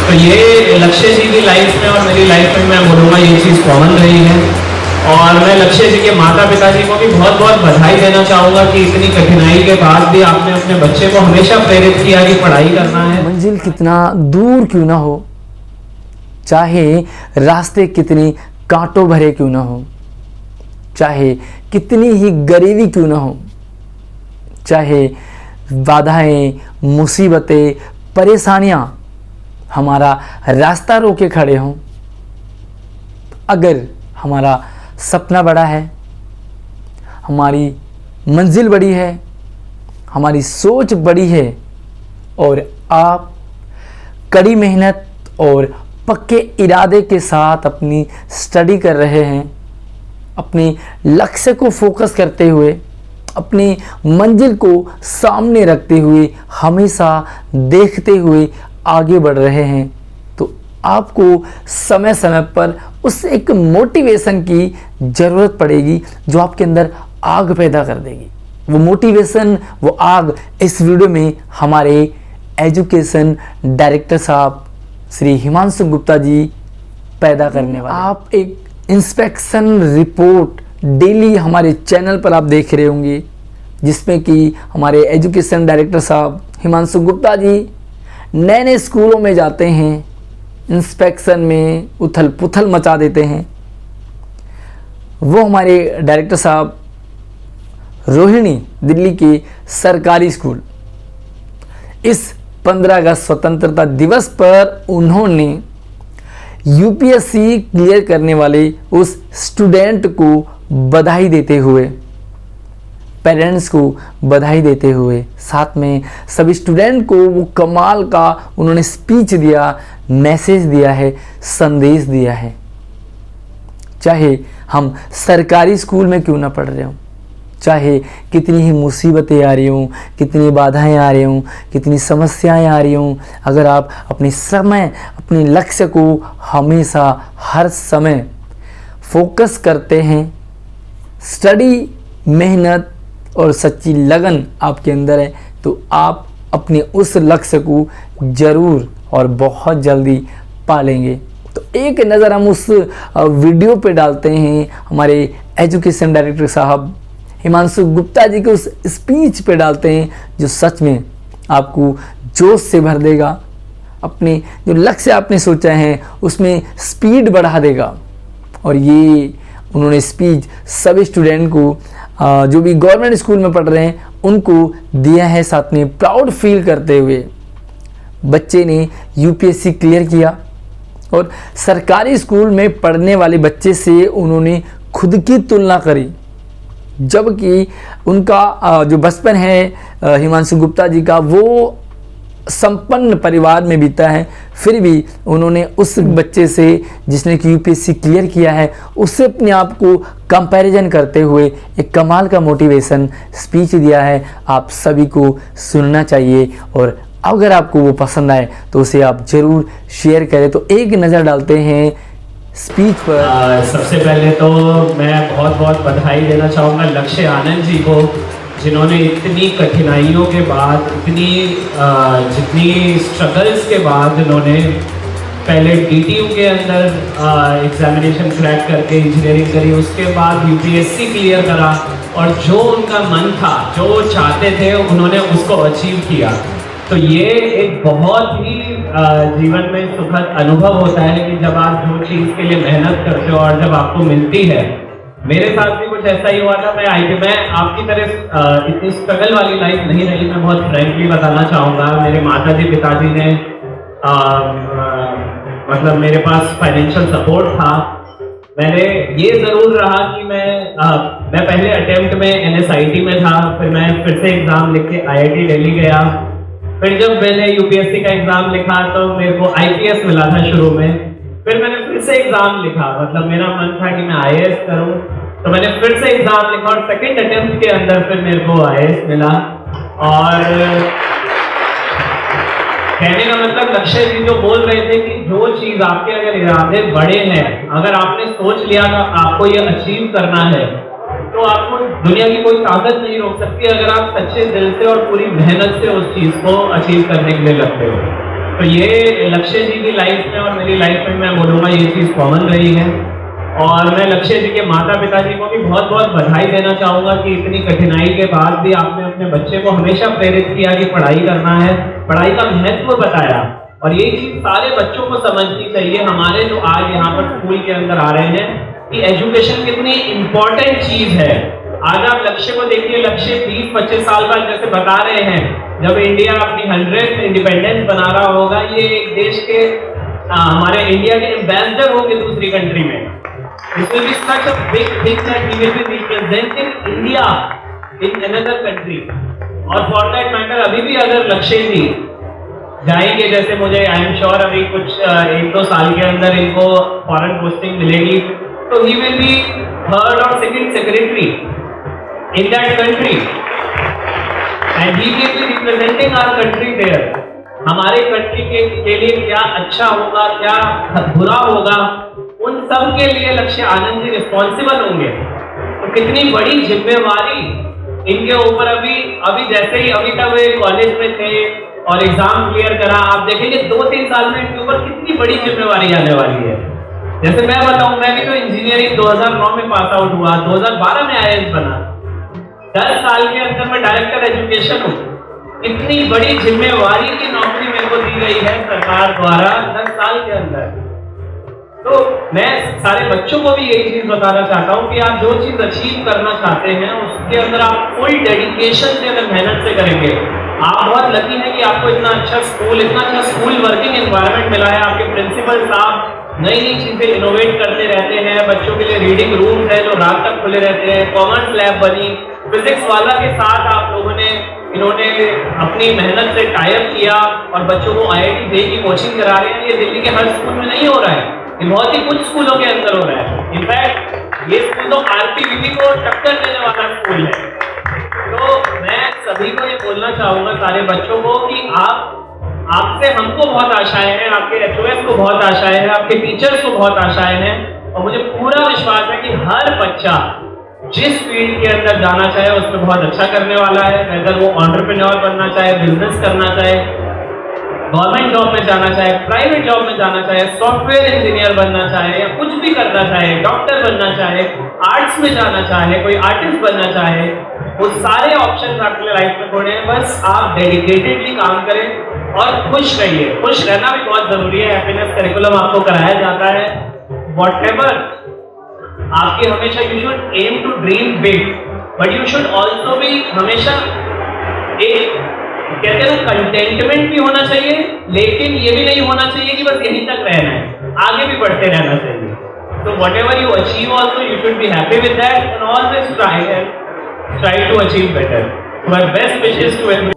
तो ये लक्ष्य जी की लाइफ में और मेरी लाइफ में मैं बोलूँगा ये चीज़ कॉमन रही है। और मैं लक्ष्य जी के माता पिता जी को भी बहुत बहुत बधाई देना चाहूँगा कि इतनी कठिनाई के बाद भी आपने अपने बच्चे को हमेशा प्रेरित किया कि पढ़ाई करना है। मंजिल कितना दूर क्यों ना हो, चाहे रास्ते कितने कांटों भरे क्यों ना हो, चाहे कितनी ही गरीबी क्यों ना हो, चाहे बाधाएं, मुसीबतें, परेशानियां हमारा रास्ता रोके खड़े हों, अगर हमारा सपना बड़ा है, हमारी मंजिल बड़ी है, हमारी सोच बड़ी है और आप कड़ी मेहनत और पक्के इरादे के साथ अपनी स्टडी कर रहे हैं, अपने लक्ष्य को फोकस करते हुए, अपनी मंजिल को सामने रखते हुए, हमेशा देखते हुए आगे बढ़ रहे हैं, तो आपको समय समय पर उस एक मोटिवेशन की ज़रूरत पड़ेगी जो आपके अंदर आग पैदा कर देगी। वो मोटिवेशन, वो आग इस वीडियो में हमारे एजुकेशन डायरेक्टर साहब श्री हिमांशु गुप्ता जी पैदा करने वाले। आप एक इंस्पेक्शन रिपोर्ट डेली हमारे चैनल पर आप देख रहे होंगे, जिसमें कि हमारे एजुकेशन डायरेक्टर साहब हिमांशु गुप्ता जी नए नए स्कूलों में जाते हैं, इंस्पेक्शन में उथल पुथल मचा देते हैं। वो हमारे डायरेक्टर साहब रोहिणी दिल्ली के सरकारी स्कूल, इस 15 अगस्त स्वतंत्रता दिवस पर उन्होंने यूपीएससी क्लियर करने वाले उस स्टूडेंट को बधाई देते हुए, पेरेंट्स को बधाई देते हुए, साथ में सभी स्टूडेंट को वो कमाल का उन्होंने स्पीच दिया, मैसेज दिया है, संदेश दिया है। चाहे हम सरकारी स्कूल में क्यों ना पढ़ रहे हों, चाहे कितनी ही मुसीबतें आ रही हों, कितनी बाधाएं आ रही हों, कितनी समस्याएं आ रही हों, अगर आप अपने समय, अपने लक्ष्य को हमेशा हर समय फोकस करते हैं, स्टडी, मेहनत और सच्ची लगन आपके अंदर है, तो आप अपने उस लक्ष्य को ज़रूर और बहुत जल्दी पा लेंगे। तो एक नज़र हम उस वीडियो पे डालते हैं, हमारे एजुकेशन डायरेक्टर साहब हिमांशु गुप्ता जी के उस स्पीच पे डालते हैं, जो सच में आपको जोश से भर देगा, अपने जो लक्ष्य आपने सोचा है उसमें स्पीड बढ़ा देगा। और ये उन्होंने स्पीच सभी स्टूडेंट को जो भी गवर्नमेंट स्कूल में पढ़ रहे हैं उनको दिया है, साथ में प्राउड फील करते हुए। बच्चे ने यूपीएससी क्लियर किया और सरकारी स्कूल में पढ़ने वाले बच्चे से उन्होंने खुद की तुलना करी, जबकि उनका जो बचपन है हिमांशु गुप्ता जी का वो संपन्न परिवार में बीता है, फिर भी उन्होंने उस बच्चे से जिसने कि यूपीएससी क्लियर किया है उससे अपने आप को कंपैरिजन करते हुए एक कमाल का मोटिवेशन स्पीच दिया है। आप सभी को सुनना चाहिए और अगर आपको वो पसंद आए तो उसे आप ज़रूर शेयर करें। तो एक नज़र डालते हैं स्पीच पर। सबसे पहले तो मैं बहुत बहुत बधाई देना चाहूँगा लक्ष्य आनंद जी को, जिन्होंने इतनी कठिनाइयों के बाद, जितनी स्ट्रगल्स के बाद उन्होंने पहले डीटीयू के अंदर एग्जामिनेशन क्रैक करके इंजीनियरिंग करी, उसके बाद यूपीएससी क्लियर करा और जो उनका मन था, जो चाहते थे, उन्होंने उसको अचीव किया। तो ये एक बहुत ही जीवन में सुखद अनुभव होता है कि जब आप जो चीज़ के लिए मेहनत करते हो और जब आपको मिलती है। मेरे साथ भी कुछ ऐसा ही हुआ था। मैं आपकी तरह इतनी स्ट्रगल वाली लाइफ नहीं रही, मैं बहुत फ्रैंकली बताना चाहूँगा। मेरे माताजी पिताजी ने मतलब मेरे पास फाइनेंशियल सपोर्ट था। मैंने ये ज़रूर रहा कि मैं पहले अटेम्प्ट में NSIT में था, फिर मैं फिर से एग्ज़ाम लिख के IIT दिल्ली गया। फिर जब मैंने यूपीएससी का एग्ज़ाम लिखा तो मेरे को IPS मिला था शुरू में। फिर मैंने फिर से एग्ज़ाम लिखा, मतलब मेरा मन था कि मैं IAS करूं, तो मैंने फिर से एग्ज़ाम लिखा और सेकंड अटेम्प्ट के अंदर फिर मेरे को IAS मिला। और कहने का मतलब लक्ष्य जी जो बोल रहे थे कि जो चीज़ आपके अगर इरादे बड़े हैं, अगर आपने सोच लिया कि आपको ये अचीव करना है, तो आपको दुनिया की कोई ताकत नहीं रोक सकती अगर आप सच्चे दिल से और पूरी मेहनत से उस चीज़ को अचीव करने के लिए लगते हो। तो ये लक्ष्य जी की लाइफ में और मेरी लाइफ में मैं बोलूँगा ये चीज़ कॉमन रही है। और मैं लक्ष्य जी के माता पिता जी को भी बहुत बहुत बधाई देना चाहूँगा कि इतनी कठिनाई के बाद भी आपने अपने बच्चे को हमेशा प्रेरित किया कि पढ़ाई करना है, पढ़ाई का महत्व बताया। और ये चीज़ सारे बच्चों को समझनी चाहिए, हमारे जो आज यहाँ पर स्कूल के अंदर आ रहे हैं, कि एजुकेशन कितनी इम्पोर्टेंट चीज़ है। आज आप लक्ष्य को देखिए, लक्ष्य 20-25 साल बाद जैसे बता रहे हैं, जब इंडिया अपनी 100th इंडिपेंडेंस बना रहा होगा, ये एक देश के हमारे इंडिया के एम्बेसडर होंगे दूसरी कंट्री में। This will be such a big thing that he will be representing India in another country. और for that matter अभी भी अगर लक्ष्य जी जाएंगे, जैसे मुझे आई एम श्योर अभी कुछ 1-2 साल के अंदर इनको फॉरेन पोस्टिंग मिलेगी, तो ही विल बी 3rd और 2nd secretary in that country and he will be representing our country there. हमारे कंट्री के लिए क्या अच्छा होगा, क्या बुरा होगा, उन सब के लिए लक्ष्य आनंद जी रिस्पॉन्सिबल होंगे। तो कितनी बड़ी जिम्मेवारी इनके ऊपर अभी जैसे ही अभी तक वे कॉलेज में थे और एग्जाम क्लियर करा, आप देखेंगे 2-3 साल में इनके ऊपर कितनी बड़ी जिम्मेवारी आने वाली है। जैसे मैं बताऊं, मैं भी तो इंजीनियरिंग 2009 में पास आउट हुआ, 2012 में IAS बना, 10 साल के अंदर मैं डायरेक्टर एजुकेशन हूँ। इतनी बड़ी जिम्मेवारी की नौकरी मेरे को दी गई है सरकार द्वारा 10 साल के अंदर। तो मैं सारे बच्चों को भी यही चीज बताना चाहता हूँ कि आप जो चीज अचीव करना चाहते हैं उसके अंदर आप फुल डेडिकेशन से अगर मेहनत से करेंगे, आप बहुत लकी हैं कि आपको इतना अच्छा स्कूल वर्किंग एनवायरनमेंट मिला है। आपके प्रिंसिपल साहब नई नई चीजें इनोवेट करते रहते हैं, बच्चों के लिए रीडिंग रूम्स है जो रात तक खुले रहते हैं, कॉमर्स लैब बनी, फिजिक्स वाला के साथ आप लोगों ने इन्होंने अपनी मेहनत से टाइप किया और बच्चों को IIT JEE की कोचिंग करा रहे हैं। ये दिल्ली के हर स्कूल में नहीं हो रहा है, ये बहुत ही कुछ स्कूलों के अंदर हो रहा है। इनफैक्ट ये स्कूल तो RPVB को टक्कर देने वाला स्कूल है। तो मैं सभी को ये बोलना चाहूंगा, सारे बच्चों को, कि आपसे हमको बहुत आशाएं हैं, आपके HOS को बहुत आशाएं हैं, आपके टीचर्स को बहुत आशाएं हैं। और मुझे पूरा विश्वास है कि हर बच्चा जिस फील्ड के अंदर जाना चाहे उसमें बहुत अच्छा करने वाला है। अगर वो एंटरप्रेन्योर बनना चाहे, बिजनेस करना चाहे, गवर्नमेंट जॉब में जाना चाहे, प्राइवेट जॉब में जाना चाहे, सॉफ्टवेयर इंजीनियर बनना चाहे, या कुछ भी करना चाहे, डॉक्टर बनना चाहे, आर्ट्स में जाना चाहे, कोई आर्टिस्ट बनना चाहे, वो सारे ऑप्शन आपके लाइफ में थोड़े हैं। बस आप डेडिकेटेडली काम करें और खुश रहिए। खुश रहना भी बहुत जरूरी है। हैप्पीनेस करिकुलम आपको कराया जाता है। व्हाटएवर आपकी हमेशा you should aim to dream big, but you should also भी हमेशा एक कहते हैं ना कंटेंटमेंट भी होना चाहिए, लेकिन ये भी नहीं होना चाहिए कि बस यहीं तक रहना है, आगे भी बढ़ते रहना चाहिए। तो whatever you achieve also you should be happy with that and always try to achieve better. My best wishes to